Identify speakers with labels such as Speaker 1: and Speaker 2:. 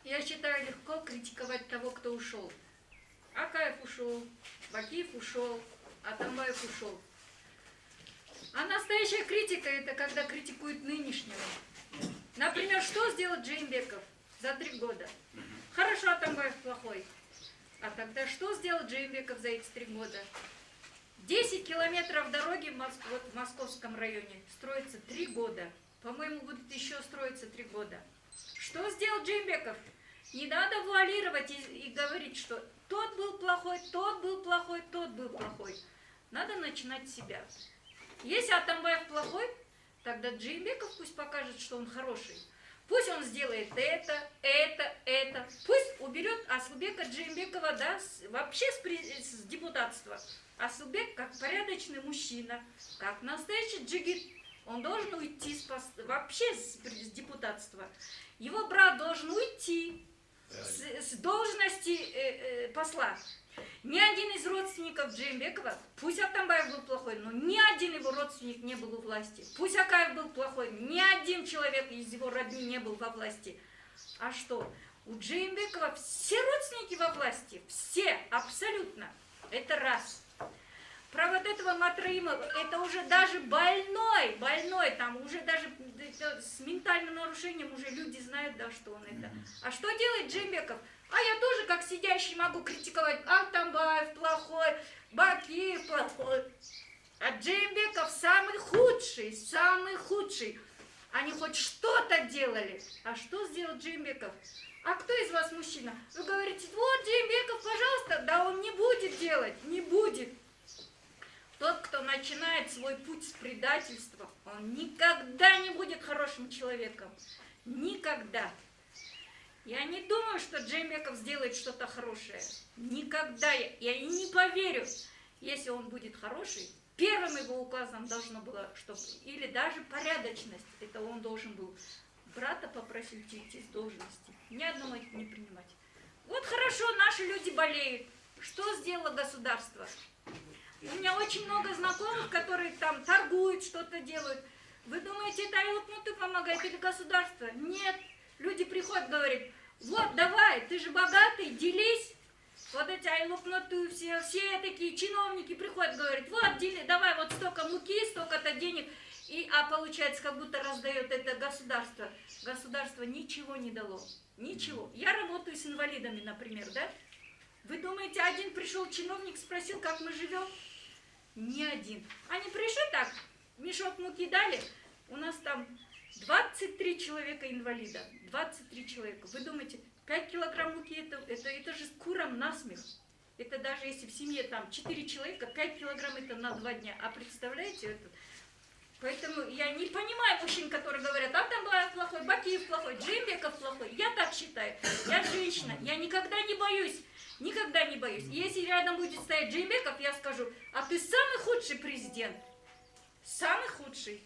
Speaker 1: Я считаю, легко критиковать того, кто ушел. Акаев ушел, Бакиев ушел, Атамбаев ушел. А настоящая критика — это когда критикуют нынешнего. Например, что сделал Джеймбеков за 3 года? Хорошо, Атамбаев плохой. А тогда что сделал Джеймбеков за эти 3 года? 10 километров дороги в Московском районе строится 3 года. По-моему, будет еще строиться 3 года. Что сделал Джеймбеков? Не надо вуалировать и говорить, что тот был плохой, тот был плохой, тот был плохой. Надо начинать с себя. Если Атамбаев плохой, тогда Джеймбеков пусть покажет, что он хороший. Пусть он сделает это. Пусть уберет Асылбека Джеймбекова, да, вообще с депутатства. Асылбек, как порядочный мужчина, как настоящий джигит, он должен уйти вообще с депутатства. Его брат должен уйти с должности посла. Ни один из родственников Джеймбекова, пусть Атамбаев был плохой, но ни один его родственник не был у власти. Пусть Акаев был плохой, ни один человек из его родни не был во власти. А что? У Джеймбекова все родственники во власти, все, абсолютно. Это раз. Про вот этого Матраимова, это уже даже больной, там уже даже с ментальным нарушением уже люди знают, да, что он это. А что делает Джеймбеков? А я тоже, как сидящий, могу критиковать: Атамбаев плохой, Бакиев плохой. А Джеймбеков самый худший. Они хоть что-то делали. А что сделал Джеймбеков? А кто из вас мужчина? Вы говорите: вот Джеймбеков, пожалуйста. Да он не будет делать, не будет. Тот, кто начинает свой путь с предательства, он никогда не будет хорошим человеком. Никогда. Я не думаю, что Джеймбеков сделает что-то хорошее. Никогда. Я и не поверю. Если он будет хороший, первым его указом должно было, чтобы, или даже порядочность, это он должен был брата попросить уйти с должности. Ни одного не принимать. Вот хорошо, наши люди болеют. Что сделало государство? У меня очень много знакомых, которые там торгуют, что-то делают. Вы думаете, это Айлыкнуты помогает или государство? Нет. Люди приходят, говорят: вот, давай, ты же богатый, делись. Вот эти Айлыкнуты, все такие чиновники приходят, говорят: вот, давай, вот столько муки, столько-то денег. А получается, как будто раздает это государство. Государство ничего не дало. Ничего. Я работаю с инвалидами, например, да? Вы думаете, один пришел чиновник, спросил, как мы живем? Ни один. Они пришли так, мешок муки дали. У нас там 23 человека инвалида. 23 человека. Вы думаете, 5 килограмм муки это же курам насмех. Это даже если в семье там 4 человека, 5 килограмм это на 2 дня. А представляете это? Поэтому я не понимаю мужчин, которые говорят: Атамбаев плохой, Бакиев плохой, Джеймбеков плохой. Я так считаю. Я женщина. Я никогда не боюсь. Никогда не боюсь. И если рядом будет стоять Джеймбеков, я скажу: а ты самый худший президент. Самый худший.